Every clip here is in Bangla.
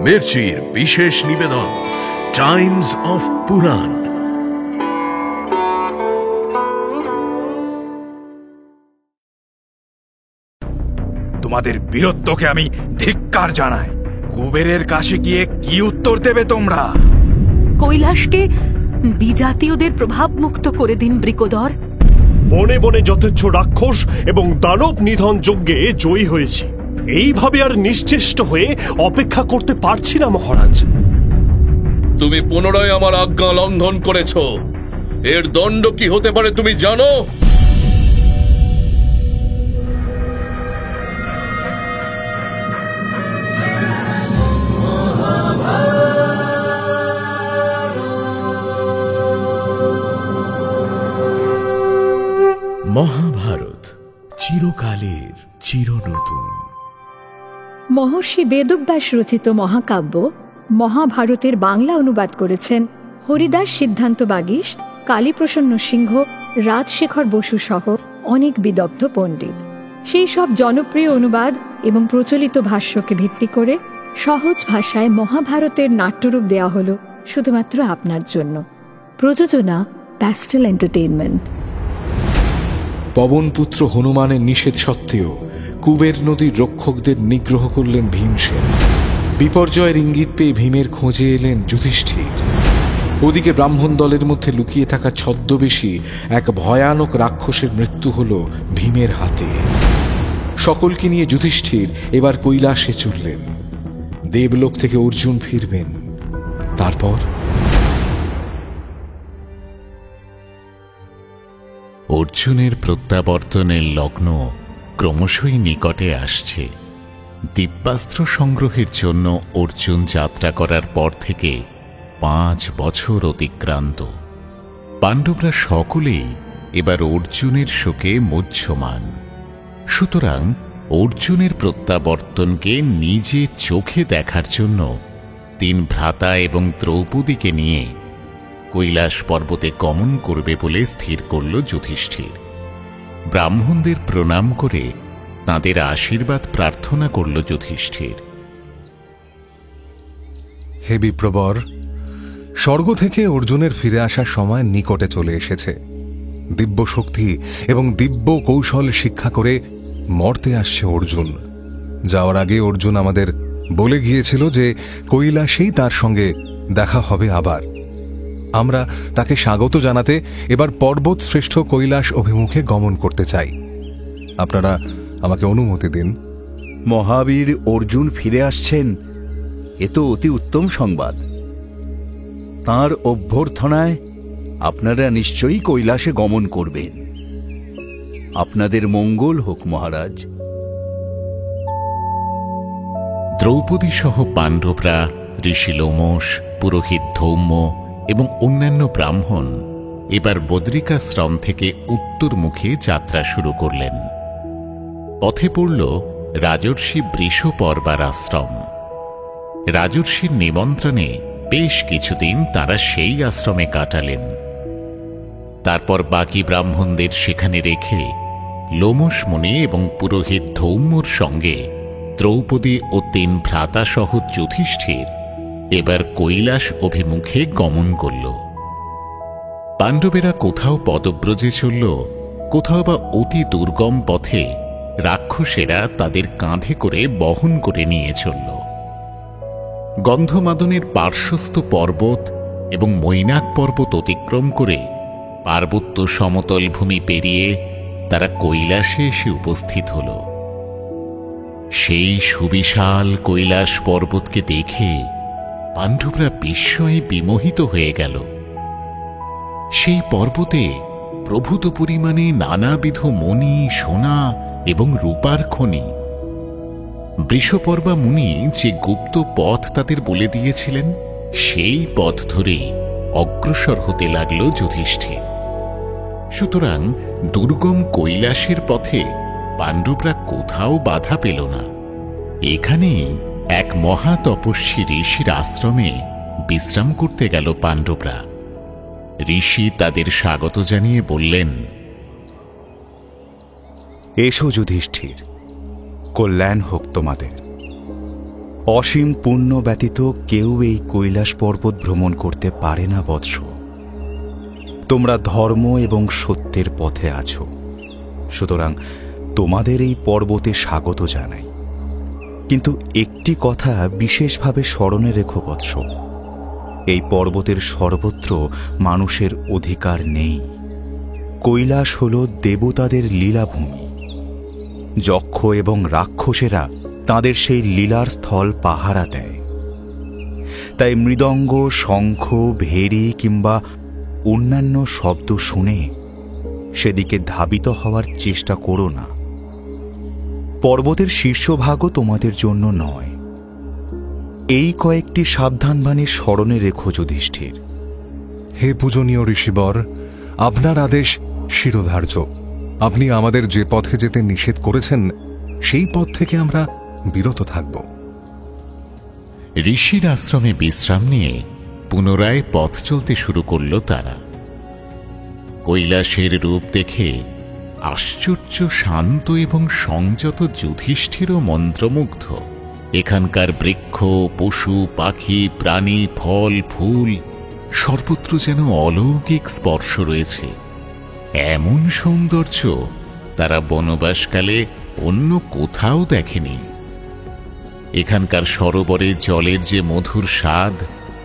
মির্চির বিশেষ নিবেদন টাইমস অফ পুরাণ। তোমাদের বীরত্বকে আমি ধিক্কার জানাই। কুবেরের কাছে গিয়ে কি উত্তর দেবে তোমরা? কৈলাসকে বিজাতীয়দের প্রভাব মুক্ত করে দিন বৃকোদর। বনে বনে যথেচ্ছ রাক্ষস এবং দানব নিধন যজ্ঞে জয়ী হয়েছি, এইভাবে আর নিশ্চেষ্ট হয়ে অপেক্ষা করতে পারছি না মহারাজ। তুমি পুনরায় আমার আজ্ঞা লঙ্ঘন করেছ, এর দণ্ড কি হতে পারে তুমি জানো? মহাভারত চিরকালের চিরনতুন। মহর্ষি বেদব্যাস রচিত মহাকাব্য মহাভারতের বাংলা অনুবাদ করেছেন হরিদাস সিদ্ধান্ত বাগীশ, কালীপ্রসন্ন সিংহ, রাজশেখর বসু সহ অনেক বিদগ্ধ পণ্ডিত। সেই সব জনপ্রিয় অনুবাদ এবং প্রচলিত ভাষ্যকে ভিত্তি করে সহজ ভাষায় মহাভারতের নাট্যরূপ দেওয়া হল শুধুমাত্র আপনার জন্য। প্রযোজনা প্যাস্টেল এন্টারটেইনমেন্ট। পবনপুত্র হনুমানের নিষেধ সত্ত্বেও কুবের নদীর রক্ষকদের নিগ্রহ করলেন ভীমসেন। বিপর্যয়ের ইঙ্গিত পেয়ে ভীমের খোঁজে এলেন যুধিষ্ঠির। ওদিকে ব্রাহ্মণ দলের মধ্যে লুকিয়ে থাকা ছদ্মবেশী এক ভয়ানক রাক্ষসের মৃত্যু হল ভীমের হাতে। সকলকে নিয়ে যুধিষ্ঠির এবার কৈলাসে চললেন। দেবলোক থেকে অর্জুন ফিরবেন। তারপর অর্জুনের প্রত্যাবর্তনের লগ্ন ক্রমশই নিকটে আসছে। দিব্যাস্ত্র সংগ্রহের জন্য অর্জুন যাত্রা করার পর থেকে 5 বছর অতিক্রান্ত। পাণ্ডবরা সকলেই এবার অর্জুনের শোকে মুহ্যমান। সুতরাং অর্জুনের প্রত্যাবর্তনকে নিজে চোখে দেখার জন্য 3 ভ্রাতা এবং দ্রৌপদীকে নিয়ে কৈলাস পর্বতে গমন করবে বলে স্থির করল যুধিষ্ঠির। ব্রাহ্মণদের প্রণাম করে তাঁদের আশীর্বাদ প্রার্থনা করল যুধিষ্ঠির। হে বিপ্রবর, স্বর্গ থেকে অর্জুনের ফিরে আসার সময় নিকটে চলে এসেছে। দিব্য শক্তি এবং দিব্য কৌশল শিক্ষা করে মর্তে আসছে অর্জুন। যাওয়ার আগে অর্জুন আমাদের বলে গিয়েছিল যে কৈলাসেই তার সঙ্গে দেখা হবে আবার। আমরা তাকে স্বাগত জানাতে এবার পর্বত শ্রেষ্ঠ কৈলাস অভিমুখে গমন করতে চাই। আপনারা আমাকে অনুমতি দিন। মহাবীর অর্জুন ফিরে আসছেন, এ তো অতি উত্তম সংবাদ। তাঁর অভ্যর্থনায় আপনারা নিশ্চয়ই কৈলাসে গমন করবেন। আপনাদের মঙ্গল হোক মহারাজ। দ্রৌপদী সহ পাণ্ডবরা, ঋষি লোমশ, পুরোহিত ধৌম্য এবং অন্যান্য ব্রাহ্মণ এবার বদ্রিকাশ্রম থেকে উত্তরমুখে যাত্রা শুরু করলেন। পথে পড়ল রাজর্ষি বৃষপর্বার আশ্রম। রাজর্ষির নিমন্ত্রণে বেশ কিছুদিন তারা সেই আশ্রমে কাটালেন। তারপর বাকি ব্রাহ্মণদের সেখানে রেখে লোমশ মুনি এবং পুরোহিত ধৌম্যর সঙ্গে দ্রৌপদী ও 3 ভ্রাতা সহ যুধিষ্ঠির এবার কৈলাস অভিমুখে গমন করল। পাণ্ডবেরা কোথাও পদব্রজে চলল, কোথাও বা অতি দুর্গম পথে রাক্ষসেরা তাদের কাঁধে করে বহন করে নিয়ে চলল। গন্ধমাদনের পার্শ্বস্থ পর্বত এবং মৈনাক পর্বত অতিক্রম করে পার্বত্য সমতল ভূমি পেরিয়ে তারা কৈলাসে এসে উপস্থিত হল। সেই সুবিশাল কৈলাস পর্বতকে দেখে পাণ্ডবরা বিস্ময়ে বিমোহিত হয়ে গেল। সেই পর্বতে প্রভূত পরিমাণে নানাবিধ মণি, সোনা এবং রূপার খনি। বৃষপর্বা মুনি যে গুপ্ত পথ তাদের বলে দিয়েছিলেন, সেই পথ ধরে অগ্রসর হতে লাগল যুধিষ্ঠির। সুতরাং দুর্গম কৈলাসের পথে পাণ্ডবরা কোথাও বাধা পেল না। এখানেই এক মহাতপস্বী ঋষির আশ্রমে বিশ্রাম করতে গেল পাণ্ডবরা। ঋষি তাদের স্বাগত জানিয়ে বললেন, এসো যুধিষ্ঠির, কল্যাণ হোক তোমাদের। অসীম পুণ্য ব্যতীত কেউ এই কৈলাস পর্বত ভ্রমণ করতে পারে না বৎস। তোমরা ধর্ম এবং সত্যের পথে আছো, সুতরাং তোমাদের এই পর্বতে স্বাগত জানাই। কিন্তু একটি কথা বিশেষভাবে স্মরণে রেখো বৎস, এই পর্বতের সর্বত্র মানুষের অধিকার নেই। কৈলাস হল দেবতাদের লীলাভূমি। যক্ষ এবং রাক্ষসেরা তাদের সেই লীলার স্থল পাহারা দেয়। তাই মৃদঙ্গ, শঙ্খ, ভেরি কিংবা অন্যান্য শব্দ শুনে সেদিকে ধাবিত হওয়ার চেষ্টা করো না। পর্বতের শীর্ষভাগও তোমাদের জন্য নয়। এই কয়েকটি সাবধানবাণী স্মরণে রেখো যুধিষ্ঠির। হে পূজনীয় ঋষিবর, আপনার আদেশ শিরোধার্য। আপনি আমাদের যে পথে যেতে নিষেধ করেছেন সেই পথ থেকে আমরা বিরত থাকব। ঋষির আশ্রমে বিশ্রাম নিয়ে পুনরায় পথ চলতে শুরু করল তারা। কৈলাসের রূপ দেখে আশ্চর্য শান্ত এবং সংযত যুধিষ্ঠিরও মন্ত্রমুগ্ধ। এখানকার বৃক্ষ, পশু, পাখি, প্রাণী, ফল, ফুল সর্বত্র যেন অলৌকিক স্পর্শ রয়েছে। এমন সৌন্দর্য তারা বনবাসকালে অন্য কোথাও দেখেনি। এখানকার সরোবরে জলের যে মধুর স্বাদ,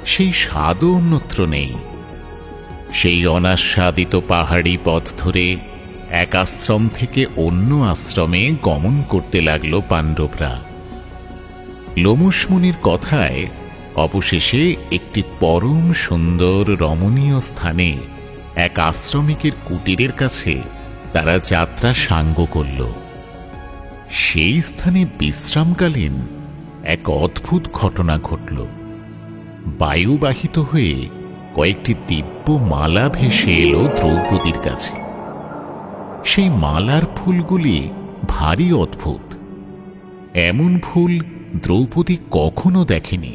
সেই স্বাদও অন্যত্র নেই। সেই অনাস্বাদিত পাহাড়ি পথ ধরে এক আশ্রম থেকে অন্য আশ্রমে গমন করতে লাগল পাণ্ডবরা। লোমশ মুনির কথায় অবশেষে একটি পরম সুন্দর রমণীয় স্থানে এক আশ্রমিকের কুটিরের কাছে তারা যাত্রা সাঙ্গ করল। সেই স্থানে বিশ্রামকালীন এক অদ্ভুত ঘটনা ঘটল। বায়ুবাহিত হয়ে কয়েকটি দিব্য মালা ভেসে এলো দ্রৌপদীর কাছে। সেই মালার ফুলগুলি ভারী অদ্ভুত। এমন ফুল দ্রৌপদী কখনো দেখেনি।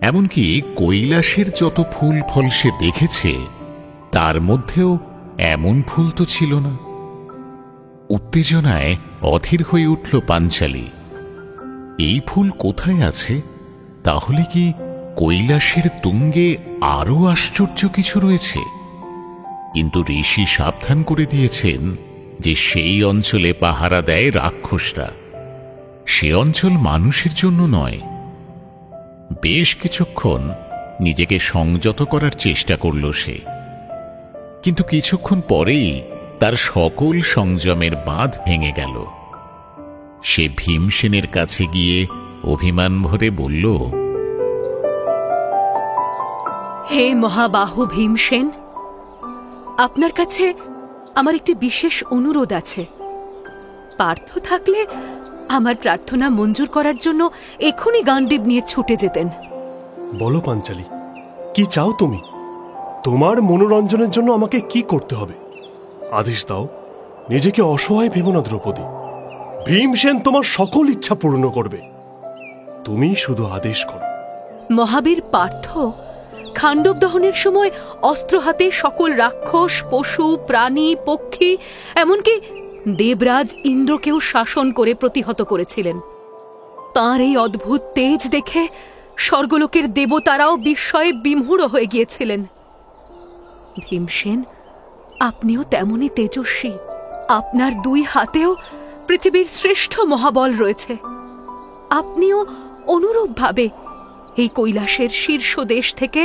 এমনকি কৈলাসের যত ফুল ফল সে দেখেছে তার মধ্যেও এমন ফুল তো ছিল না। উত্তেজনায় অধীর হয়ে উঠল পাঞ্চালী। এই ফুল কোথায় আছে? তাহলে কি কৈলাসের তুঙ্গে আরো আশ্চর্য কিছু রয়েছে? কিন্তু ঋষি সাবধান করে দিয়েছেন যে সেই অঞ্চলে পাহারা দেয় রাক্ষসরা। সে অঞ্চল মানুষের জন্য নয়। বেশ কিছুক্ষণ নিজেকে সংযত করার চেষ্টা করল সে, কিন্তু কিছুক্ষণ পরেই তার সকল সংযমের বাঁধ ভেঙে গেল। সে ভীমসেনের কাছে গিয়ে অভিমান ভরে বলল, হে মহাবাহু ভীমসেন, আপনার কাছে আমার একটি বিশেষ অনুরোধ আছে। পার্থ থাকলে আমার প্রার্থনা মঞ্জুর করার জন্য এখনই গান্ডীব নিয়ে ছুটে যেতেন। বলো পাঞ্চালী, কি চাও তুমি? তোমার মনোরঞ্জনের জন্য আমাকে কি করতে হবে? আদেশ দাও। নিজেকে অসহায় ভেবো না দ্রৌপদী। ভীমসেন তোমার সকল ইচ্ছা পূর্ণ করবে। তুমি শুধু আদেশ করো। মহাবীর পার্থ খাণ্ডব দহনের সময় অস্ত্র হাতে সকল রাক্ষস, পশু, প্রাণী, পক্ষী, এমনকি দেবরাজ ইন্দ্রকেও শাসন করে প্রতিহত করেছিলেন। তাঁর এই অদ্ভুত তেজ দেখে স্বর্গলোকের দেবতারাও বিস্ময়ে বিমূঢ় হয়ে গিয়েছিলেন। ভীমসেন, আপনিও তেমনি তেজস্বী। আপনার দুই হাতেও পৃথিবীর শ্রেষ্ঠ মহাবল রয়েছে। আপনিও অনুরূপভাবে এই কৈলাসের শীর্ষ দেশ থেকে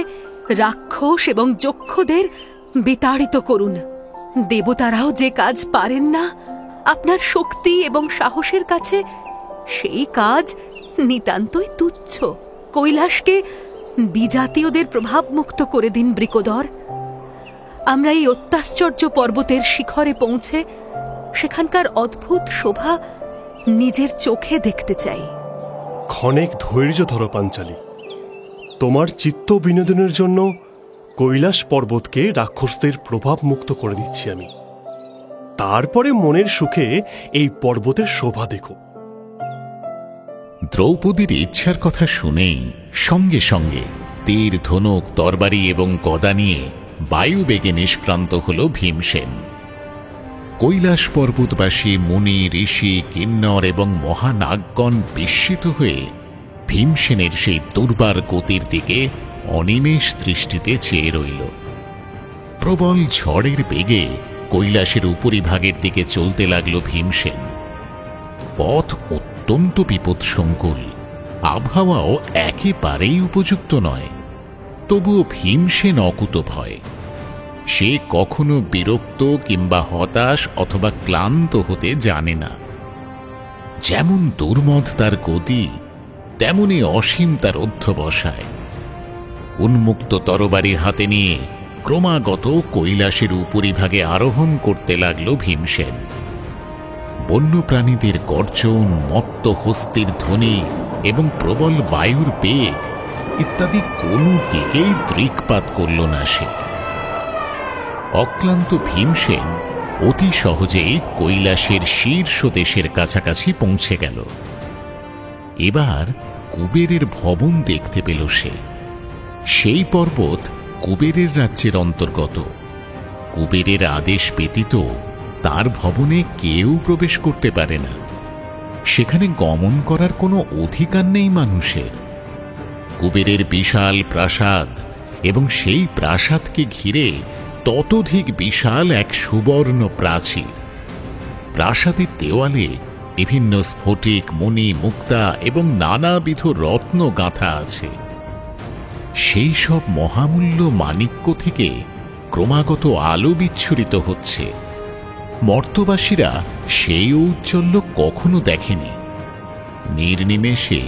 রাক্ষস এবং যক্ষদের বিতাড়িত করুন। দেবতারাও যে কাজ পারেন না, আপনার শক্তি এবং সাহসের কাছে সেই কাজ নিতান্তই তুচ্ছ। কৈলাসকে বিজাতীয়দের প্রভাব মুক্ত করে দিন বৃকোদর। আমরা এই অত্যাশ্চর্য পর্বতের শিখরে পৌঁছে সেখানকার অদ্ভুত শোভা নিজের চোখে দেখতে চাই। ক্ষণেক ধৈর্য ধরো পাঞ্চালী। তোমার চিত্ত বিনোদনের জন্য কৈলাস পর্বতকে রাক্ষসদের প্রভাব মুক্ত করে দিচ্ছি আমি। তারপরে মনের সুখে এই পর্বতের শোভা দেখো। দ্রৌপদীর ইচ্ছার কথা শুনেই সঙ্গে সঙ্গে তীর, ধনুক, তরবারি এবং গদা নিয়ে বায়ুবেগে নিষ্ক্রান্ত হল ভীমসেন। কৈলাস পর্বতবাসী মুনি, ঋষি, কিন্নর এবং মহানাগগণ বিস্মিত হয়ে ভীমসেনের সেই দুর্বার গতির দিকে অনিমেষ দৃষ্টিতে চেয়ে রইল। প্রবল ঝড়ের বেগে কৈলাসের উপরিভাগের দিকে চলতে লাগল ভীমসেন। পথ অত্যন্ত বিপদসংকুল, আবহাওয়াও একেবারেই উপযুক্ত নয়। তবুও ভীমসেন অকুতভয়। সে কখনো বিরক্ত কিংবা হতাশ অথবা ক্লান্ত হতে জানে না। যেমন দুর্মদ তার গতি, তেমনি অসীম তার অধ্যবসায়। উন্মুক্ত তরবারি হাতে নিয়ে ক্রমাগত কৈলাসের উপরিভাগে আরোহণ করতে লাগল ভীমসেন। বন্যপ্রাণীদের গর্জন, মত্ত হস্তির ধ্বনি এবং প্রবল বায়ুর বেগ ইত্যাদি কোনো দিকেই দৃকপাত করল না সে। অক্লান্ত ভীমসেন অতি সহজেই কৈলাসের শীর্ষ দেশের কাছাকাছি পৌঁছে গেল। এবার কুবেরের ভবন দেখতে পেল সে। সেই পর্বত কুবেরের রাজ্যের অন্তর্গত। কুবেরের আদেশ ব্যতীত তার ভবনে কেউ প্রবেশ করতে পারে না। সেখানে গমন করার কোনো অধিকার নেই মানুষের। কুবেরের বিশাল প্রাসাদ এবং সেই প্রাসাদকে ঘিরে ততোধিক বিশাল এক সুবর্ণ প্রাচীর। প্রাসাদের দেওয়ালে বিভিন্ন স্ফটিক, মণি, মুক্তা এবং নানাবিধ রত্ন গাঁথা আছে। সেই সব মহামূল্য মাণিক্য থেকে ক্রমাগত আলো বিচ্ছুরিত হচ্ছে। মর্তবাসীরা সেই ঔজ্জ্বল্য কখনো দেখেনি। নির্নিমেষে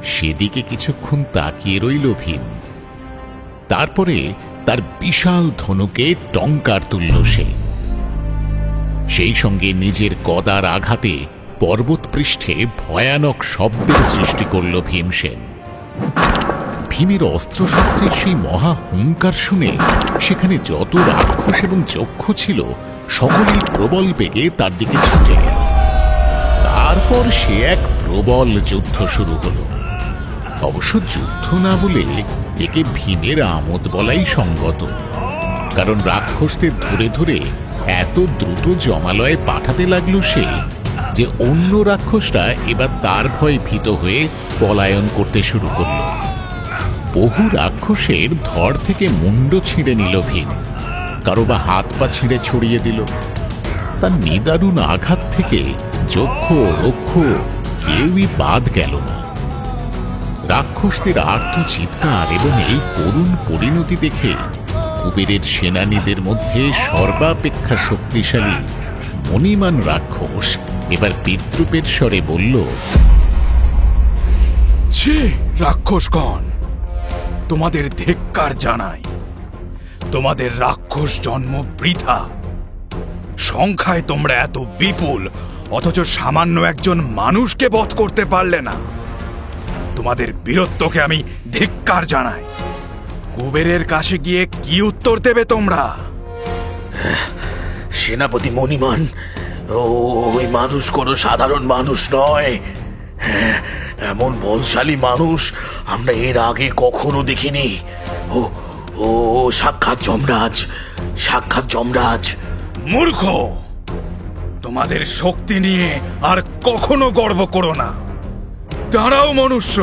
সেদিকে কিছুক্ষণ তাকিয়ে রইল ভীম। তারপরে তার বিশাল ধনুকে টঙ্কার তুলল সে। সেই সঙ্গে নিজের গদার আঘাতে পর্বতপৃষ্ঠে ভয়ানক শব্দের সৃষ্টি করল ভীমসেন। ভীমের অস্ত্রশস্ত্রের সেই মহা হুঙ্কার শুনে সেখানে যত রাক্ষস এবং যক্ষ ছিল সকলেই প্রবল বেগে তার দিকে ছুটে গেল। তারপর সে এক প্রবল যুদ্ধ শুরু হল। অবশ্য যুদ্ধ না বলে একে ভীমের আমোদ বলাই সঙ্গত, কারণ রাক্ষসদের ধরে ধরে এত দ্রুত জমালয়ে পাঠাতে লাগল সে যে অন্য রাক্ষসরা এবার তার ভয়ে ভীত হয়ে পলায়ন করতে শুরু করল। বহু রাক্ষসের ধড় থেকে মুন্ড ছিঁড়ে নিল ভীম, কারো বা হাত পা ছিঁড়ে ছড়িয়ে দিল। তার নিদারুণ আঘাত থেকে যক্ষ রক্ষ কেউই বাদ গেল না। রাক্ষসদের আর্ত চিৎকার এবং এই করুণ পরিণতি দেখে কুবেরের সেনানীদের মধ্যে সর্বাপেক্ষা শক্তিশালী মণিমান রাক্ষস এবার বিদ্রুপের স্বরে বলল, ছি রাক্ষসগণ, তোমাদের ধিক্কার জানাই। তোমাদের রাক্ষস জন্ম বৃথা। সংখ্যায় তোমরা এত বিপুল, অথচ সামান্য একজন মানুষকে বধ করতে পারলে না। তোমাদের বীরত্বকে আমি ধিক্কার জানাই। কুবেরের কাছে গিয়ে কি উত্তর দেবে তোমরা? সেনাপতি মণিমান, ওই মানুষ কোনো সাধারণ মানুষ নয়। এমন বলশালী মানুষ আমরা এর আগে কখনো দেখিনি। ও সাক্ষাৎ যমরাজ, সাক্ষাৎ যমরাজ। মূর্খ, তোমাদের শক্তি নিয়ে আর কখনো গর্ব করো না। দাঁড়াও মনুষ্য,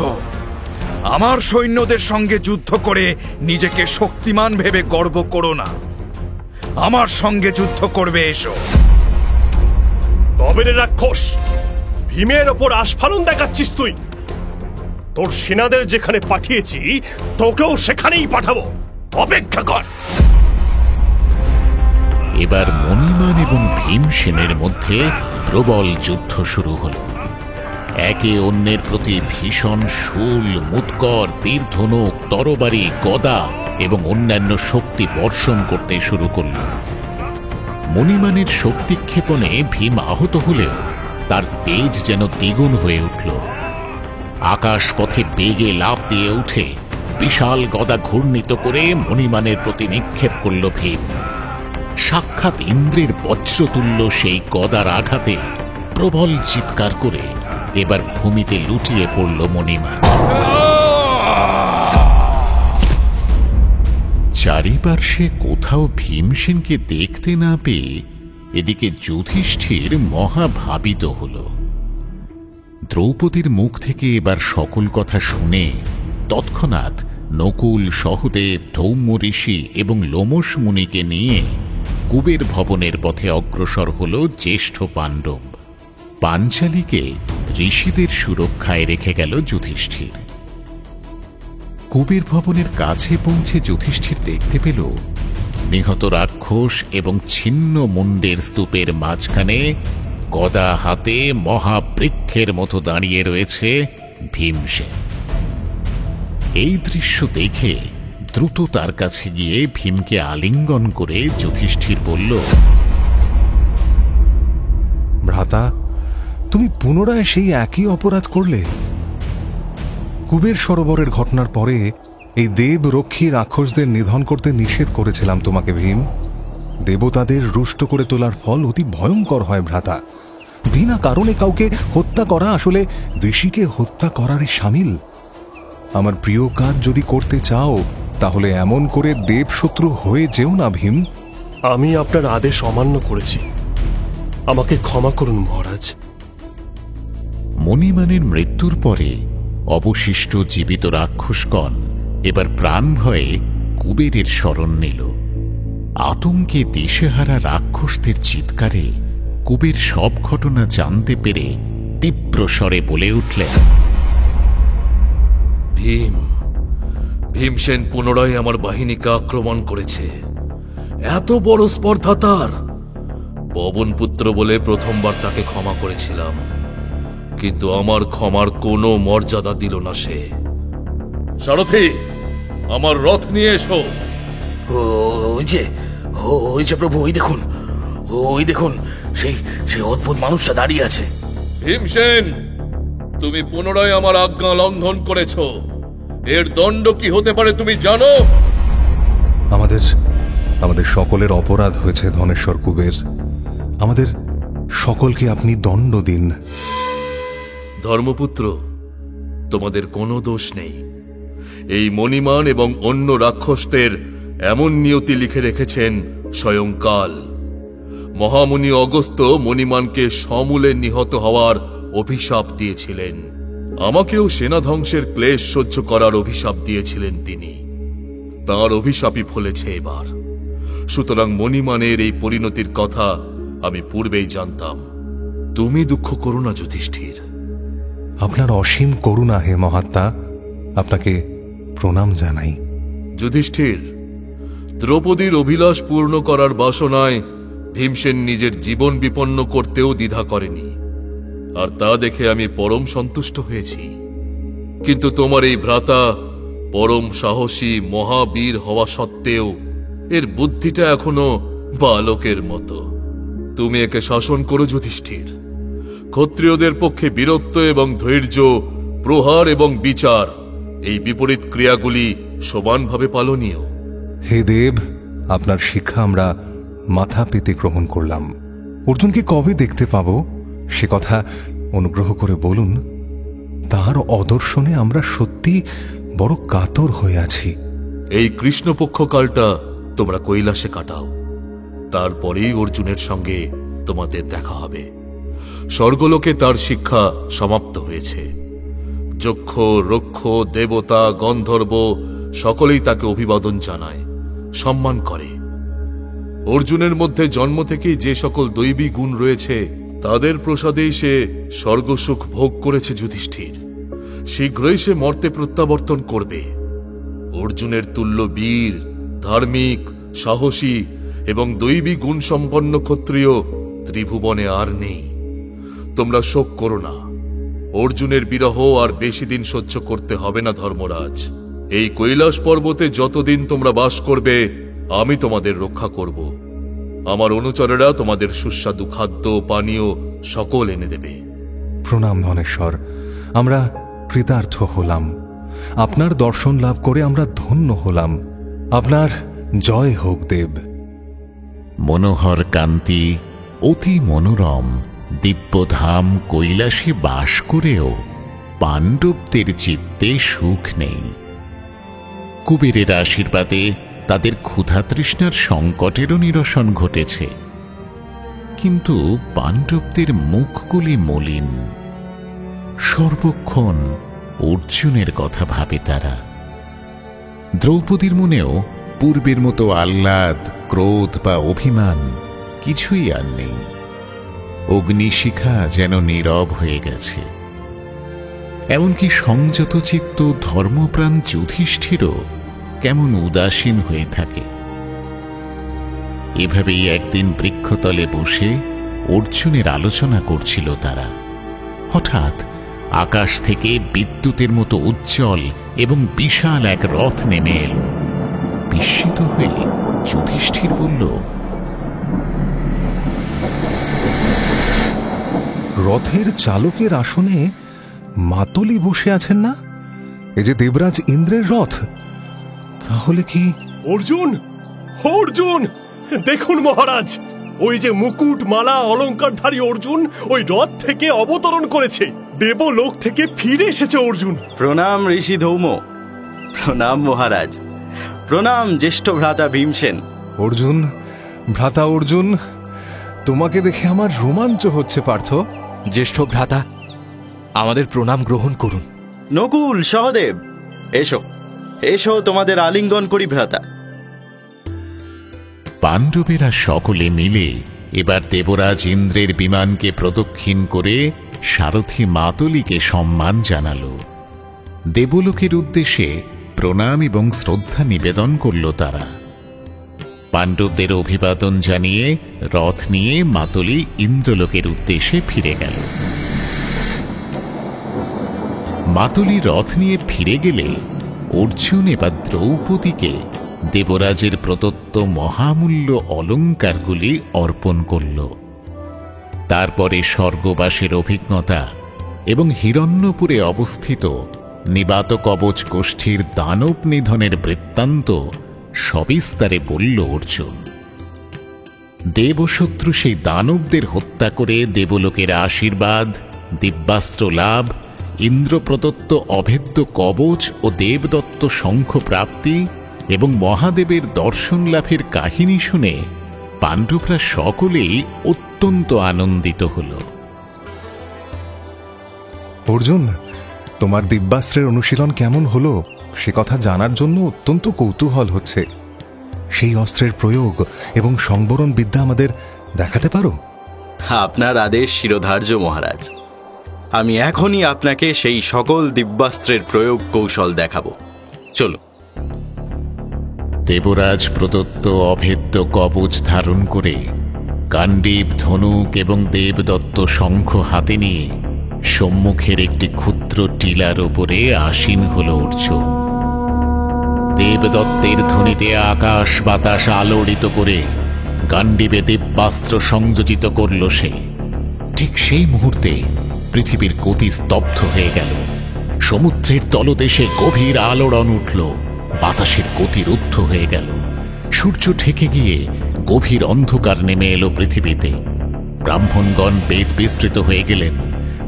আমার সৈন্যদের সঙ্গে যুদ্ধ করে নিজেকে শক্তিমান ভেবে গর্ব করো না। আমার সঙ্গে যুদ্ধ করবে এসো। তবে রে রাক্ষস, ভীমের ওপর আস্ফালন দেখাচ্ছিস তুই? তোর সেনাদের যেখানে পাঠিয়েছি তোকেও সেখানেই পাঠাবো। অপেক্ষা কর। এবার মণিমান এবং ভীমসেনের মধ্যে প্রবল যুদ্ধ শুরু হল। একে অন্যের প্রতি ভীষণ শূল, মুৎকর, তীর, ধনুক, তরবারি, গদা এবং অন্যান্য শক্তি বর্ষণ করতে শুরু করল। মণিমানের শক্তিক্ষেপণে ভীম আহত হলেও তার তেজ যেন দ্বিগুণ হয়ে উঠল। আকাশপথে বেগে লাফ দিয়ে উঠে বিশাল গদা ঘূর্ণিত করে মণিমানের প্রতি নিক্ষেপ করল ভীম। সাক্ষাৎ ইন্দ্রের বজ্রতুল্য সেই গদার আঘাতে প্রবল চিৎকার করে এবার ভূমিতে লুটিয়ে পড়ল মণিমান। চারিপার্শ্বে কোথাও ভীমসেনকে দেখতে না পেয়ে এদিকে যুধিষ্ঠির মহাভাবিত হল। দ্রৌপদীর মুখ থেকে এবার সকল কথা শুনে তৎক্ষণাৎ নকুল, সহদেব, ধৌম্য ঋষি এবং লোমশ মুনিকে নিয়ে কুবের ভবনের পথে অগ্রসর হল জ্যেষ্ঠ পাণ্ডব। পাঞ্চালীকে ঋষিদের সুরক্ষায় রেখে গেল যুধিষ্ঠির। কুবের ভবনের কাছে পৌঁছে যুধিষ্ঠির দেখতে পেল নিহত রাক্ষস এবং ছিন্ন মুন্ডের স্তূপের মাঝখানে গদা হাতে মহাবৃক্ষের মতো দাঁড়িয়ে রয়েছে ভীমসেন। এই দৃশ্য দেখে দ্রুত তার কাছে গিয়ে ভীমকে আলিঙ্গন করে যুধিষ্ঠির বলল, ভ্রাতা, তুমি পুনরায় সেই একই অপরাধ করলে। কুবের সরোবরের ঘটনার পরে এই দেব রক্ষী রাক্ষসদের নিধন করতে নিষেধ করেছিলাম তোমাকে ভীম। দেবতাদের রুষ্ট করে তোলার ফল অতি ভয়ঙ্কর হয় ভ্রাতা। বিনা কারণে কাউকে হত্যা করা আসলে ঋষিকে হত্যা করারই শামিল। আমার প্রিয় কাজ যদি করতে চাও তাহলে এমন করে দেবশত্রু হয়ে যেও না ভীম। আমি আপনার আদেশ অমান্য করেছি, আমাকে ক্ষমা করুন মহারাজ। মণিমানের মৃত্যুর পরে অবশিষ্ট জীবিত রাক্ষসগণ এবার প্রাণ ভয়ে কুবেরের শরণ নিল। আতঙ্কে দিশেহারা রাক্ষসদের চিৎকারে কুবের সব ঘটনা জানতে পেরে তীব্র স্বরে বলে উঠলেন, ভীমসেন পুনরায় আমার বাহিনীকে আক্রমণ করেছে। এত বড় স্পর্ধা তার! পবনপুত্র বলে প্রথমবার তাকে ক্ষমা করেছিলাম, কিন্তু আমার ক্ষমার কোনো মর্যাদা দিল না সে। সারথি, আমার রথ নিয়ে এসো। ওই যে প্রভু, ওই দেখুন সেই অদ্ভুত মানুষটা দাঁড়িয়ে আছে। ভীমসেন, তুমি পুনরায় আমার আজ্ঞা লঙ্ঘন করেছ। এর দণ্ড কি হতে পারে তুমি জানো? আমাদের সকলের অপরাধ হয়েছে ধনেশ্বর কুবের। আমাদের সকলকে আপনি দণ্ড দিন। ধর্মপুত্র, তোমাদের কোনো দোষ নেই। এই মণিমান এবং অন্য রাক্ষসদের এমন নিয়তি লিখে রেখেছেন স্বয়ং কাল। মহামুনি অগস্ত্য মণিমানকে সমূলে নিহত হওয়ার অভিশাপ দিয়েছিলেন। আমাকেও সেনা ধ্বংসের ক্লেশ সহ্য করার অভিশাপ দিয়েছিলেন তিনি। তাঁর অভিশাপই ফলেছে এবার। সুতরাং মণিমানের এই পরিণতির কথা আমি পূর্বেই জানতাম। তুমি দুঃখ করো না যুধিষ্ঠির। আপনার অসীম করুণা হে মহাত্মা, আপনাকে প্রণাম জানাই। যুধিষ্ঠির, দ্রৌপদীর অভিলাষ পূর্ণ করার বাসনায় ভীমসেন নিজের জীবন বিপন্ন করতেও দ্বিধা করেনি, আর তা দেখে আমি পরম সন্তুষ্ট হয়েছি। কিন্তু তোমার এই ভ্রাতা পরম সাহসী মহাবীর হওয়া সত্ত্বেও এর বুদ্ধিটা এখনো বালকের মতো। তুমি একে শাসন করো যুধিষ্ঠির। ক্ষত্রিয়দের পক্ষে বীরত্ব এবং ধৈর্য, প্রহার এবং বিচার, এই বিপরীত ক্রিয়াগুলি সমানভাবে পালনীয়। হে দেব, আপনার শিক্ষা আমরা মাথা পেতে গ্রহণ করলাম। অর্জুনকে কবে দেখতে পাব সে কথা অনুগ্রহ করে বলুন। তার অদর্শনে আমরা সত্যি বড় কাতর হয়ে আছি। এই কৃষ্ণপক্ষ কালটা তোমরা কৈলাসে কাটাও, তারপরেই অর্জুনের সঙ্গে তোমাদের দেখা হবে। স্বর্গলোকে তার শিক্ষা সমাপ্ত হয়েছে। যক্ষ, রক্ষ, দেবতা, গন্ধর্ব সকলেই তাকে অভিবাদন জানায়, সম্মান করে। অর্জুনের মধ্যে জন্ম থেকেই যে সকল দৈবী গুণ রয়েছে তাদের প্রসাদেই সে স্বর্গসুখ ভোগ করেছে যুধিষ্ঠির। শীঘ্রই সে মর্তে প্রত্যাবর্তন করবে। অর্জুনের তুল্য বীর, ধার্মিক, সাহসী এবং দৈবী গুণ সম্পন্ন ক্ষত্রিয় ত্রিভুবনে আর নেই। তোমরা শোক করো না। অর্জুনের বিরহ আর বেশি দিন সহ্য করতে হবে না ধর্মরাজ। এই কৈলাস পর্বতে যতদিন তোমরা বাস করবে আমি তোমাদের রক্ষা করব। আমার অনুচরেরা তোমাদের সুস্বাদু খাদ্য পানীয় সকল এনে দেবে। প্রণাম ধনেশ্বর, আমরা কৃতার্থ হলাম। আপনার দর্শন লাভ করে আমরা ধন্য হলাম। আপনার জয় হোক দেব। মনোহর কান্তি, অতি মনোরম দিব্যধাম কৈলাসে বাস করেও পাণ্ডবদের চিত্তে সুখ নেই। কুবেরের আশীর্বাদে তাদের ক্ষুধা তৃষ্ণার সংকটেরও নিরসন ঘটেছে, কিন্তু পাণ্ডবদের মুখগুলি মলিন। সর্বক্ষণ অর্জুনের কথা ভাবে তারা। দ্রৌপদীর মনেও পূর্বের মতো আহ্লাদ, ক্রোধ বা অভিমান কিছুই আর নেই। অগ্নিশিখা যেন নীরব হয়ে গেছে। এমনকি সংযত চিত্ত ধর্মপ্রাণ যুধিষ্ঠিরও কেমন উদাসীন হয়ে থাকে। এভাবেই একদিন বৃক্ষতলে বসে অর্জুনের আলোচনা করছিল তারা। হঠাৎ আকাশ থেকে বিদ্যুতের মতো উজ্জ্বল এবং বিশাল এক রথ নেমে এল। বিস্মিত হয়ে যুধিষ্ঠির বলল, রথের চালকের আসনে মাতলি বসে আছেন না? এ যে দেবরাজ ইন্দ্রের রথ। তাহলে কি অর্জুন? অর্জুন দেখুন মহারাজ, ওই যে মুকুট মালা অলঙ্কারধারী অর্জুন ওই রথ থেকে অবতরণ করেছে। দেবলোক থেকে ফিরে এসেছে অর্জুন। প্রণাম ঋষি ধৌম। প্রণাম মহারাজ। প্রণাম জ্যেষ্ঠ ভ্রাতা ভীমসেন। অর্জুন, ভ্রাতা অর্জুন, তোমাকে দেখে আমার রোমাঞ্চ হচ্ছে পার্থ। জ্যেষ্ঠ ভ্রাতা, আমাদের প্রণাম গ্রহণ করুন। নকুল, সহদেব, এসো এসো, তোমাদের আলিঙ্গন করি ভ্রাতা। পাণ্ডবেরা সকলে মিলে এবার দেবরাজ ইন্দ্রের বিমানকে প্রদক্ষিণ করে সারথি মাতলিকে সম্মান জানাল। দেবলোকের উদ্দেশ্যে প্রণাম এবং শ্রদ্ধা নিবেদন করল তারা। পাণ্ডবদের অভিবাদন জানিয়ে রথ নিয়ে মাতলি ইন্দ্রলোকের উদ্দেশ্যে ফিরে গেল। মাতলি রথ নিয়ে ফিরে গেলে অর্জুন এবার দ্রৌপদীকে দেবরাজের প্রদত্ত মহামূল্য অলঙ্কারগুলি অর্পণ করল। তারপরে স্বর্গবাসের অভিজ্ঞতা এবং হিরণ্যপুরে অবস্থিত নিবাত কবচ গোষ্ঠীর দানব নিধনের বৃত্তান্ত সবিস্তারে বলল অর্জুন। দেবশত্রু সেই দানবদের হত্যা করে দেবলোকের আশীর্বাদ, দিব্যাস্ত্র লাভ, ইন্দ্র প্রদত্ত অভেদ্য কবচ ও দেবদত্ত শঙ্খ প্রাপ্তি এবং মহাদেবের দর্শন লাভের কাহিনী শুনে পাণ্ডবরা সকলেই অত্যন্ত আনন্দিত হল। অর্জুন, তোমার দিব্যাস্ত্রের অনুশীলন কেমন হলো সে কথা জানার জন্য অত্যন্ত কৌতূহল হচ্ছে। সেই অস্ত্রের প্রয়োগ এবং সংবরণ বিদ্যা আমাদের দেখাতে পারো? আপনার আদেশ শিরোধার্য মহারাজ। আমি এখনই আপনাকে সেই সকল দিব্যাস্ত্রের প্রয়োগ কৌশল দেখাবো। চলো। দেবরাজ প্রদত্ত অভেদ্য কবচ ধারণ করে গাণ্ডীব, ধনুক এবং দেবদত্ত শঙ্খ হাতে নিয়ে সম্মুখের একটি ক্ষুদ্র টিলার উপরে আসীন হল অর্জুন। দেবদত্তের ধ্বনিতে আকাশ বাতাস আলোড়িত করে গাণ্ডীবে দিব্যাস্ত্র সংযোজিত করল সে। ঠিক সেই মুহূর্তে পৃথিবীর গতি স্তব্ধ হয়ে গেল। সমুদ্রের তলদেশে গভীর আলোড়ন উঠল, বাতাসের গতি রুদ্ধ হয়ে গেল। সূর্য ঢেকে গিয়ে গভীর অন্ধকার নেমে এলো পৃথিবীতে। ব্রাহ্মণগণ বেদ বিস্তৃত হয়ে গেলেন।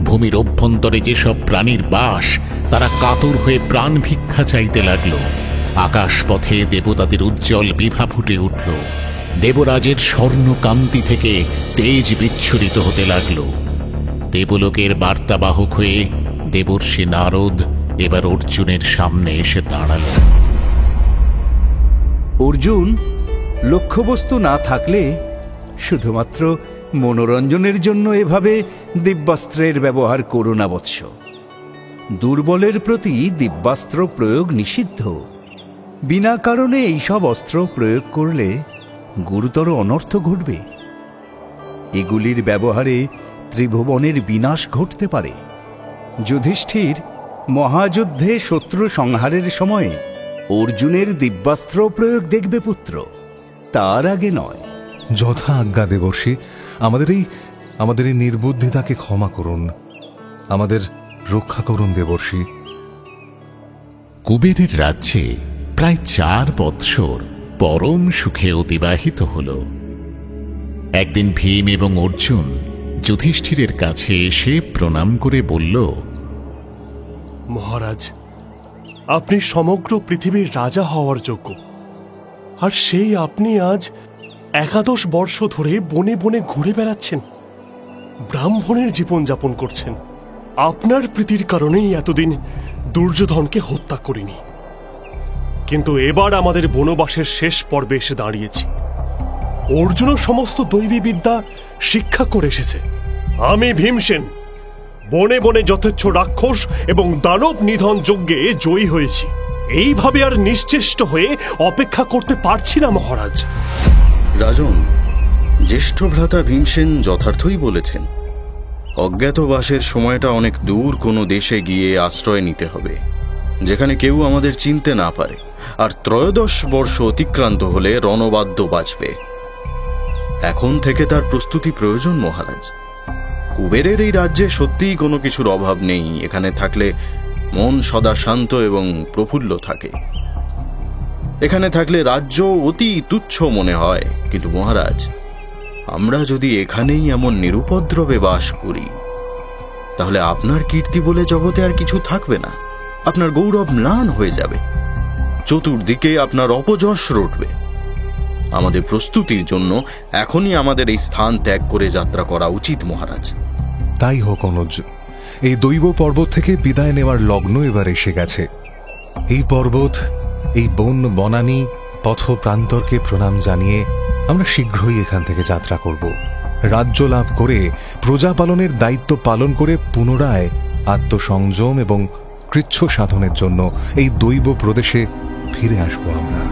ভূমির অভ্যন্তরে যেসব প্রাণীর বাস তারা কাতর হয়ে প্রাণ ভিক্ষা চাইতে লাগল। আকাশপথে দেবতাদের উজ্জ্বল বিভা ফুটে উঠল। দেবরাজের স্বর্ণ কান্তি থেকে তেজ বিচ্ছুরিত হতে লাগল। দেবলোকের বার্তাবাহক হয়ে দেবর্ষি নারদ এবার অর্জুনের সামনে এসে দাঁড়াল। অর্জুন, লক্ষ্যবস্তু না থাকলে শুধুমাত্র মনোরঞ্জনের জন্য এভাবে দিব্যাস্ত্রের ব্যবহার করো না বৎস। দুর্বলের প্রতি দিব্যাস্ত্র প্রয়োগ নিষিদ্ধ। বিনা কারণে এইসব অস্ত্র প্রয়োগ করলে গুরুতর অনর্থ ঘটবে। এগুলির ব্যবহারে ত্রিভুবনের বিনাশ ঘটতে পারে। যুধিষ্ঠির মহাযুদ্ধে শত্রু সংহারের সময়ে অর্জুনের দিব্যাস্ত্র প্রয়োগ দেখবে পুত্র, তার আগে নয়। যথা আজ্ঞা দেবর্ষি। আমাদের এই নির্বুদ্ধিতাকে ক্ষমা করুন, আমাদের রক্ষা করুন দেবর্ষি। কুবেরের রাজ্যে প্রায় 4 বৎসর পরম সুখে অতিবাহিত হল। একদিন ভীম এবং অর্জুন যুধিষ্ঠিরের কাছে এসে প্রণাম করে বলল, মহারাজ, আপনি সমগ্র পৃথিবীর রাজা হওয়ার যোগ্য, আর সেই আপনি আজ 11 বর্ষ ধরে বনে বনে ঘুরে বেড়াচ্ছেন, ব্রাহ্মণের জীবন যাপন করছেন। আপনার প্রীতির কারণেই এতদিন দুর্যোধনকে হত্যা করিনি, কিন্তু এবার আমাদের বনবাসের শেষ পর্বে এসে দাঁড়িয়েছি। অর্জুনও সমস্ত দৈবী বিদ্যা শিক্ষা করে এসেছে। আমি ভীমসেন বনে বনে যথেচ্ছ রাক্ষস এবং দানব নিধন যজ্ঞে জয়ী হয়েছি। এইভাবে আর নিশ্চেষ্ট হয়ে অপেক্ষা করতে পারছি না মহারাজ। রাজন, জ্যেষ্ঠ ভ্রাতা ভীমসেন যথার্থই বলেছেন। অজ্ঞাতবাসের সময়টা অনেক দূর কোনো দেশে গিয়ে আশ্রয় নিতে হবে, যেখানে কেউ আমাদের চিনতে না পারে, আর 13 বর্ষ অতিক্রান্ত হলে রণবাদ্য বাজবে। এখন থেকে তার প্রস্তুতি প্রয়োজন মহারাজ। কুবেরের এই রাজ্যে সত্যিই কোনো কিছুর অভাব নেই। এখানে থাকলে মন সদা শান্ত এবং প্রফুল্ল থাকে। এখানে থাকলে রাজ্য অতি তুচ্ছ মনে হয়, কিন্তু মহারাজ, আমরা যদি এখানেই এমন নিরুপদ্রবে বাস করি, তাহলে আপনার কীর্তি বলে জগতে আর কিছু থাকবে না। আপনার গৌরব ম্লান হয়ে যাবে, চতুর্দিকে আপনার অপযশ রটবে। আমাদের প্রস্তুতির জন্য এখনই আমাদের এই স্থান ত্যাগ করে যাত্রা করা উচিত মহারাজ। তাই হোক অনুজ, এই দৈব পর্বত থেকে বিদায় নেওয়ার লগ্ন এবার এসে গেছে। এই পর্বত, এই বন বনানী পথ প্রান্তরকে প্রণাম জানিয়ে আমরা শীঘ্রই এখান থেকে যাত্রা করব। রাজ্য লাভ করে প্রজা পালনের দায়িত্ব পালন করে পুনরায় আত্মসংযম এবং কৃচ্ছ সাধনের জন্য এই দৈব প্রদেশে ফিরে আসব আমরা।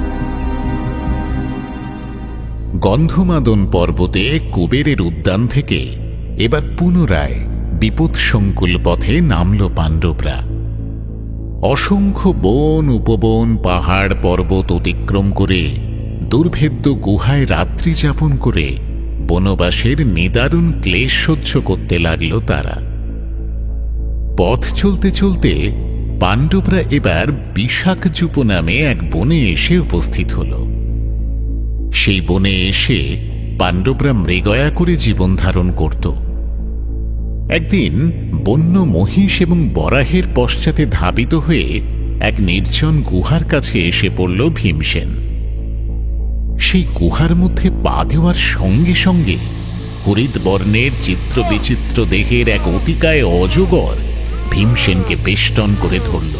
গন্ধমাদন পর্বতে কুবেরের উদ্যান থেকে এবার পুনরায় বিপদসংকুল পথে নামল পাণ্ডবরা। অসংখ্য বন উপবন পাহাড় পর্বত অতিক্রম করে দুর্ভেদ্য গুহায় রাত্রি যাপন করে বনবাসের নিদারুণ ক্লেশ সহ্য করতে লাগল তারা। পথ চলতে চলতে পাণ্ডবরা এবার বিশাখযুপ নামে এক বনে এসে উপস্থিত হল। সেই বনে এসে পাণ্ডবরা মৃগয়া করে জীবন ধারণ করত। একদিন বন্য মহিষ এবং বরাহের পশ্চাতে ধাবিত হয়ে এক নির্জন গুহার কাছে এসে পড়ল ভীমসেন। সেই গুহার মধ্যে পা দেওয়ার সঙ্গে সঙ্গে হরিদ বর্ণের চিত্র বিচিত্র দেহের এক অতিকায় অজগর ভীমসেনকে বেষ্টন করে ধরল।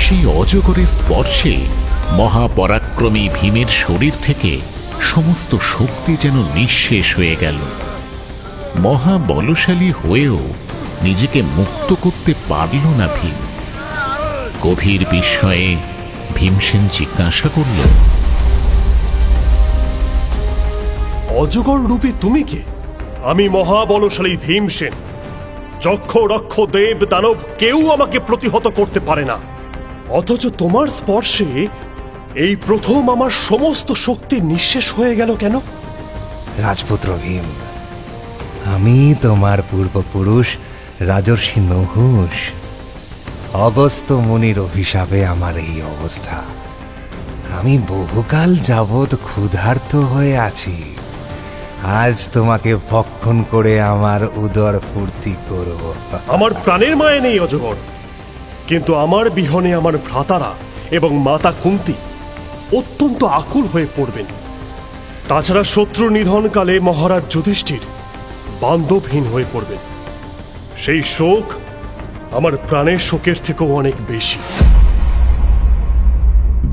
সেই অজগরের স্পর্শে মহাপরাক্রমী ভীমের শরীর থেকে সমস্ত শক্তি যেন নিঃশেষ হয়ে গেল। মহাবলশালী হয়েও নিজেকে মুক্ত করতে পারল না ভীম। গভীর বিস্ময়ে ভীমসেন জিজ্ঞাসা করল, অজগর রূপী তুমি কে? আমি মহাবলশালী ভীমসেন। যক্ষ রক্ষ দেব দানব কেউ আমাকে প্রতিহত করতে পারে না, অথচ তোমার স্পর্শে এই প্রথম আমার সমস্ত শক্তি নিঃশেষ হয়ে গেল কেন? রাজপুত্র ভীম, আমি তোমার পূর্বপুরুষ রাজর্ষি নহুষ। অগস্ত্য মুনির অভিশাপে আমার এই অবস্থা। আমি বহুকাল যাবৎ ক্ষুধার্ত হয়ে আছি। আজ তোমাকে ভক্ষণ করে আমার উদর পূর্তি করব। আমার প্রাণের মায়া নেই অজগর, কিন্তু আমার বিহনে আমার ভ্রাতারা এবং মাতা কুন্তি অত্যন্ত আকুল হয়ে পড়বেন। তাছাড়া শত্রু নিধনকালে মহারাজ যুধিষ্ঠির বান্ধবহীন হয়ে পড়বেন। সেই শোক আমার প্রাণের শোকের থেকেও অনেক বেশি।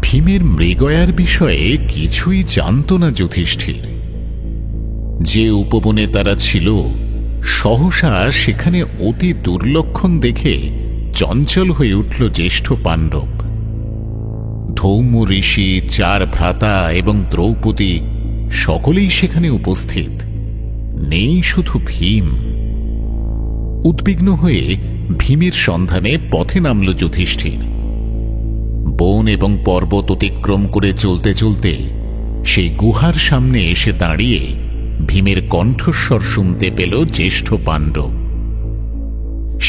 ভীমের মৃগয়ার বিষয়ে কিছুই জানত না যুধিষ্ঠির। যে উপবনে তারা ছিল, সহসা সেখানে অতি দুর্লক্ষণ দেখে চঞ্চল হয়ে উঠল জ্যেষ্ঠ পাণ্ডব। ধৌম ঋষি, 4 ভ্রাতা এবং দ্রৌপদী সকলেই সেখানে উপস্থিত। নেই শুধু ভীম। উদ্বিগ্ন হয়ে ভীমের সন্ধানে পথে নামল যুধিষ্ঠির। বন এবং পর্বত অতিক্রম করে চলতে চলতে সেই গুহার সামনে এসে দাঁড়িয়ে ভীমের কণ্ঠস্বর শুনতে পেল জ্যেষ্ঠ পাণ্ডব।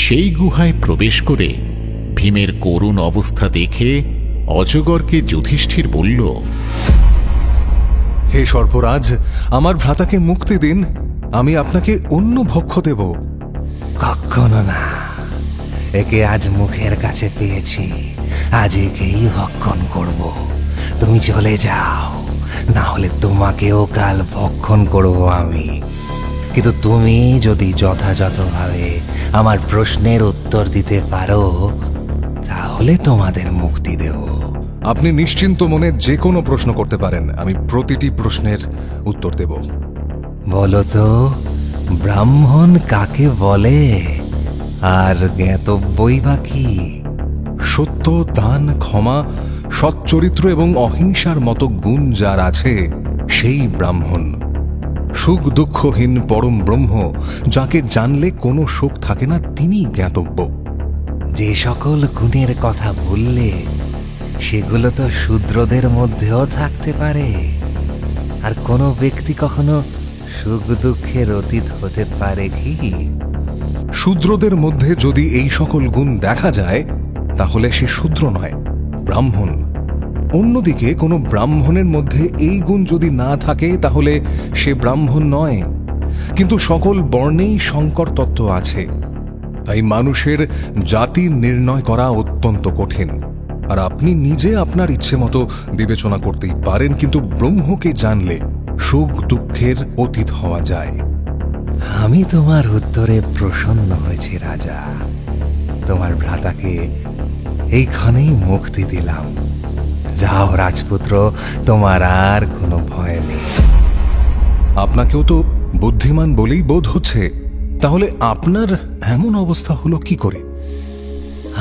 সেই গুহায় প্রবেশ করে ভীমের করুণ অবস্থা দেখে অজগরকে যুধিষ্ঠির বলল, হে সর্পরাজ, আমার ভ্রাতাকে মুক্তি দিন, আমি আপনাকে অন্য ভক্ষ দেব। কখনো না, একে আজ মুখের কাছে পেয়েছি, আজ একেই ভক্ষণ করব। তুমি চলে যাও, না হলে তোমাকেও কাল ভক্ষণ করব আমি। কিন্তু তুমি যদি যথাযথভাবে আমার প্রশ্নের উত্তর দিতে পারো তাহলে তোমাদের মুক্তি দেব। আপনি নিশ্চিন্ত মনে যে কোনো প্রশ্ন করতে পারেন, আমি প্রতিটি প্রশ্নের উত্তর দেব। বলো তো, ব্রাহ্মণ কাকে বলে আর জ্ঞাতব্যই বা কি? সত্য, দান, ক্ষমা, সচ্চরিত্র এবং অহিংসার মতো গুণ যার আছে সেই ব্রাহ্মণ। সুখ দুঃখহীন পরম ব্রহ্ম, যাকে জানলে কোনো শোক থাকে না, তিনি জ্ঞাতব্য। যে সকল গুণের কথা বললে সেগুলো তো শূদ্রদের মধ্যেও থাকতে পারে। আর কোনো ব্যক্তি কখনো সুখ দুঃখের অতীত হতে পারে কি? শূদ্রদের মধ্যে যদি এই সকল গুণ দেখা যায় তাহলে সে শূদ্র নয়, ব্রাহ্মণ। অন্যদিকে কোনো ব্রাহ্মণের মধ্যে এই গুণ যদি না থাকে তাহলে সে ব্রাহ্মণ নয়। কিন্তু সকল বর্ণেই সংকর তত্ত্ব আছে, তাই মানুষের জাতি নির্ণয় করা অত্যন্ত কঠিন। আর আপনি নিজে আপনার ইচ্ছে মতো বিবেচনা করতেই পারেন, কিন্তু ব্রহ্মকে জানলে সুখ দুঃখের অতীত হওয়া যায়। আমি তোমার উত্তরে প্রসন্ন হয়েছি রাজা। তোমার ভ্রাতাকে এইখানেই মুক্তি দিলাম। যাও রাজপুত্র, তোমার আর কোনো ভয় নেই। আপনাকেও তো বুদ্ধিমান বলেই বোধ হচ্ছে, তাহলে আপনার এমন অবস্থা হলো কি করে?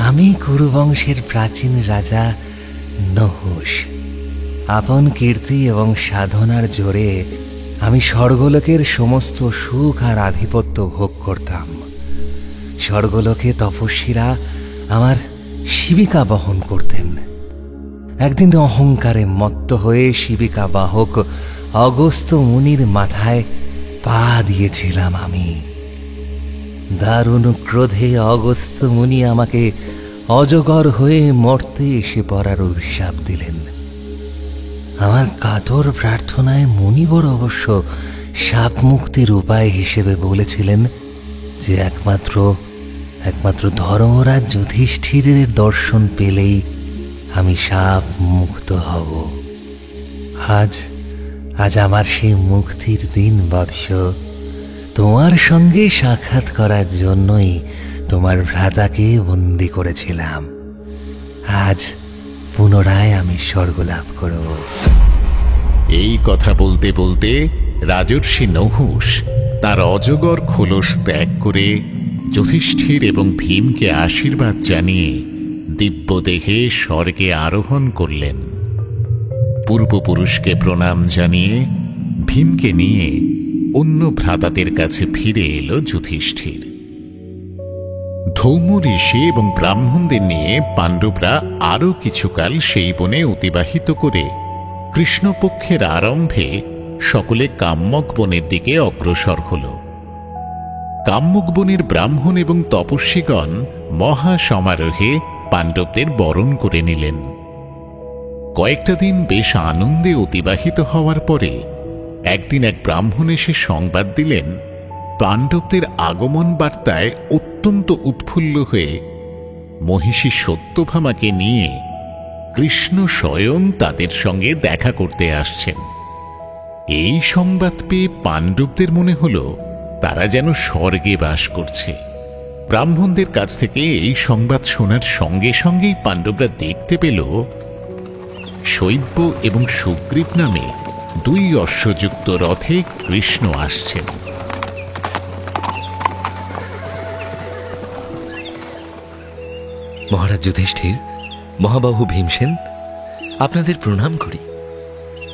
আমি কুরুবংশের প্রাচীন রাজা নহুষ। আপন কীর্তি এবং সাধনার জোরে আমি স্বর্গলোকের সমস্ত সুখ আর আধিপত্য ভোগ করতাম। স্বর্গলোকে তপস্বীরা আমার শিবিকা বহন করতেন। একদিন অহংকারে মত্ত হয়ে শিবিকা বাহক অগস্ত্য মুনির মাথায় পা দিয়েছিলাম আমি। দারুণ ক্রোধে অগস্ত্য মুনি আমাকে অজগর হয়ে মর্তে এসে পড়ার অভিশাপ দিলেন। আমার কাতর প্রার্থনায় মুনিবর অবশ্য সাপ মুক্তির উপায় হিসেবে বলেছিলেন যে একমাত্র ধর্মরাজ যুধিষ্ঠিরের দর্শন পেলেই আমি সাপ মুক্ত হব। আজ আমার সেই মুক্তির দিন বৎস। তোমার সঙ্গে সাক্ষাৎ করার জন্যই তোমার ভ্রাতাকে বন্দী করেছিলাম। আজ পুনরায় আমি স্বর্গ লাভ করব। এই কথা বলতে বলতে রাজর্ষি নহুষ তার অজগর খোলস ত্যাগ করে যুধিষ্ঠির এবং ভীমকে আশীর্বাদ জানিয়ে দিব্য দেহে স্বর্গে আরোহণ করলেন। পূর্বপুরুষকে প্রণাম জানিয়ে ভীমকে নিয়ে অন্য ভ্রাতাদের কাছে ফিরে এলো যুধিষ্ঠির। ধৌম ঋষি এবং ব্রাহ্মণদের নিয়ে পাণ্ডবরা আরও কিছুকাল সেই বনে অতিবাহিত করে কৃষ্ণপক্ষের আরম্ভে সকলে কাম্যক বনের দিকে অগ্রসর হল। কাম্যক বনের ব্রাহ্মণ এবং তপস্বীগণ মহা সমারোহে পাণ্ডবদের বরণ করে নিলেন। কয়েকটা দিন বেশ আনন্দে অতিবাহিত হওয়ার পরে একদিন এক ব্রাহ্মণ এসে সংবাদ দিলেন, পাণ্ডবদের আগমন বার্তায় অত্যন্ত উৎফুল্ল হয়ে মহিষী সত্যভামাকে নিয়ে কৃষ্ণ স্বয়ং তাদের সঙ্গে দেখা করতে আসছেন। এই সংবাদ পেয়ে পাণ্ডবদের মনে হল তারা যেন স্বর্গে বাস করছে। ব্রাহ্মণদের কাছ থেকে এই সংবাদ শোনার সঙ্গে সঙ্গেই পাণ্ডবরা দেখতে পেল শৈব্য এবং সুগ্রীব নামে দুই অশ্বযুক্ত রথে কৃষ্ণ আসছেন। মহারাজ যুধিষ্ঠির, মহাবাহু ভীমসেন, আপনাদের প্রণাম করি।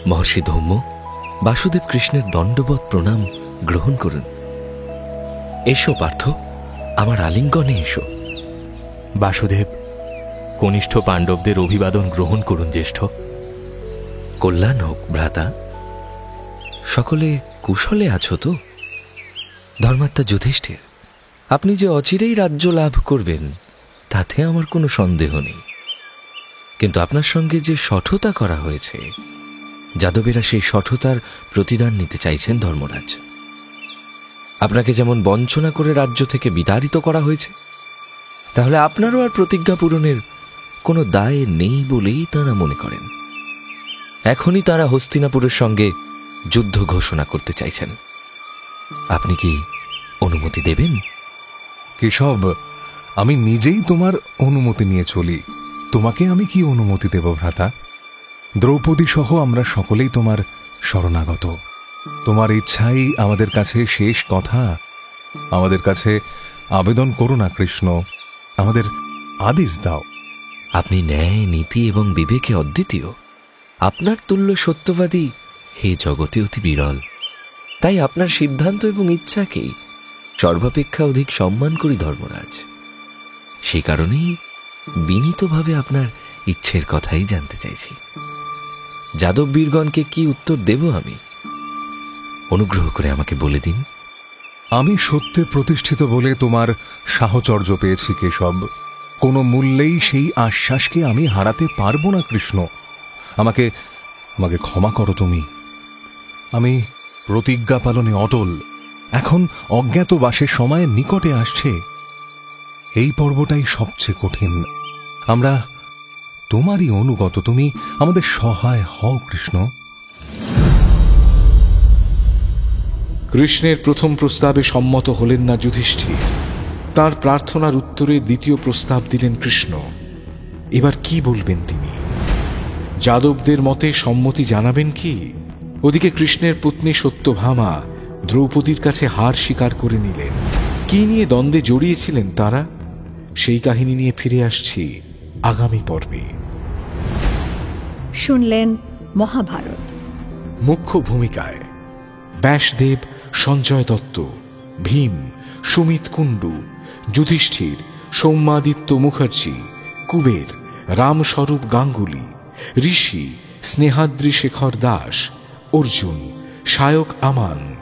মহর্ষি ধৌম্য, বাসুদেব কৃষ্ণের দণ্ডবৎ প্রণাম গ্রহণ করুন। এসো পার্থ, আমার আলিঙ্গনে এসো। বাসুদেব, কনিষ্ঠ পাণ্ডবদের অভিবাদন গ্রহণ করুন জ্যেষ্ঠ। কল্যাণ হোক ভ্রাতা। সকলে কুশলে আছো তো? ধর্মাত্মা যুধিষ্ঠির, আপনি যে অচিরেই রাজ্য লাভ করবেন তাতে আমার কোনো সন্দেহ নেই। কিন্তু আপনার সঙ্গে যে শঠতা করা হয়েছে, যাদবেরা সেই শঠতার প্রতিদান নিতে চাইছেন ধর্মরাজ। আপনাকে যেমন বঞ্চনা করে রাজ্য থেকে বিতাড়িত করা হয়েছে, তাহলে আপনারও আর প্রতিজ্ঞা পূরণের কোনো দায় নেই বলেই তাঁরা মনে করেন। এখনই তাঁরা হস্তিনাপুরের সঙ্গে যুদ্ধ ঘোষণা করতে চাইছেন। আপনি কি অনুমতি দেবেন? কেশব, আমি নিজেই তোমার অনুমতি নিয়ে চলি। তোমাকে আমি কি অনুমতি দেব ভ্রাতা? দ্রৌপদী সহ আমরা সকলেই তোমার শরণাগত। তোমার ইচ্ছাই আমাদের কাছে শেষ কথা। আমাদের কাছে আবেদন করো না কৃষ্ণ, আমাদের আদেশ দাও। আপনি ন্যায়, নীতি এবং বিবেকে অদ্বিতীয়। আপনার তুল্য সত্যবাদী হে জগতে অতি বিরল। তাই আপনার সিদ্ধান্ত এবং ইচ্ছাকেই সর্বাপেক্ষা অধিক সম্মান করি ধর্মরাজ। সে কারণেই বিনীতভাবে আপনার ইচ্ছের কথাই জানতে চাইছি। যাদব বীরগণকে কি উত্তর দেব আমি? অনুগ্রহ করে আমাকে বলে দিন। আমি সত্যে প্রতিষ্ঠিত বলে তোমার সাহচর্য পেয়েছি কেশব। কোনো মূল্যেই সেই আশ্বাসকে আমি হারাতে পারবো না কৃষ্ণ। আমাকে আমাকে ক্ষমা করো তুমি। আমি প্রতিজ্ঞা পালনে অটল। এখন অজ্ঞাতবাসের সময় নিকটে আসছে। এই পর্বটাই সবচেয়ে কঠিন। আমরা তোমারই অনুগত। তুমি আমাদের সহায় হও কৃষ্ণ। কৃষ্ণের প্রথম প্রস্তাবে সম্মত হলেন না যুধিষ্ঠির। তার প্রার্থনার উত্তরে দ্বিতীয় প্রস্তাব দিলেন কৃষ্ণ। এবার কি বলবেন তিনি? যাদবদের মতে সম্মতি জানাবেন কি? ওদিকে কৃষ্ণের পত্নী সত্যভামা দ্রৌপদীর কাছে হার স্বীকার করে নিলেন। কি নিয়ে দ্বন্দ্বে জড়িয়েছিলেন তারা, সেই কাহিনী নিয়ে ফিরে আসছি আগামী পর্বে। শুনলেন মহাভারত। মুখ্য ভূমিকায় ব্যাসদেব, সঞ্জয় দত্ত, ভীম, সুমিত কুণ্ডু, যুধিষ্ঠির, সৌম্যাদিত্য মুখার্জি, কুবের, রামস্বরূপ গাঙ্গুলি, ঋষি, স্নেহাদ্রি শেখর দাস, অর্জুন, শায়ক আমান,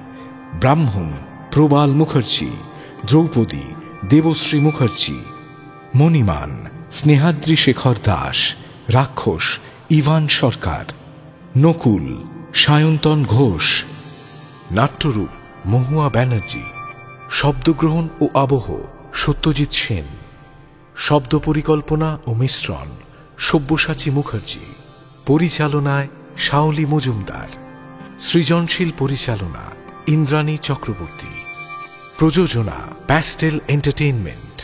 ব্রাহ্মণ, প্রবাল মুখার্জি, দ্রৌপদী, দেবশ্রী মুখার্জি, মণিমান, স্নেহাদ্রি শেখর দাস, রাক্ষস, ইভান সরকার, নকুল, সায়ন্তন ঘোষ, নাট্যরূপ মহুয়া ব্যানার্জি, শব্দগ্রহণ ও আবহ সত্যজিৎ সেন, শব্দ পরিকল্পনা ও মিশ্রণ সব্যসাচী মুখার্জি, পরিচালনায় শাওলি মজুমদার, সৃজনশীল পরিচালনা ইন্দ্রাণী চক্রবর্তী, প্রযোজনা প্যাস্টেল এন্টারটেইনমেন্ট।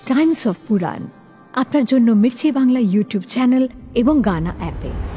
টাইমস অফ পুরাণ আপনার জন্য মির্চি বাংলা ইউটিউব চ্যানেল এবং গানা অ্যাপে।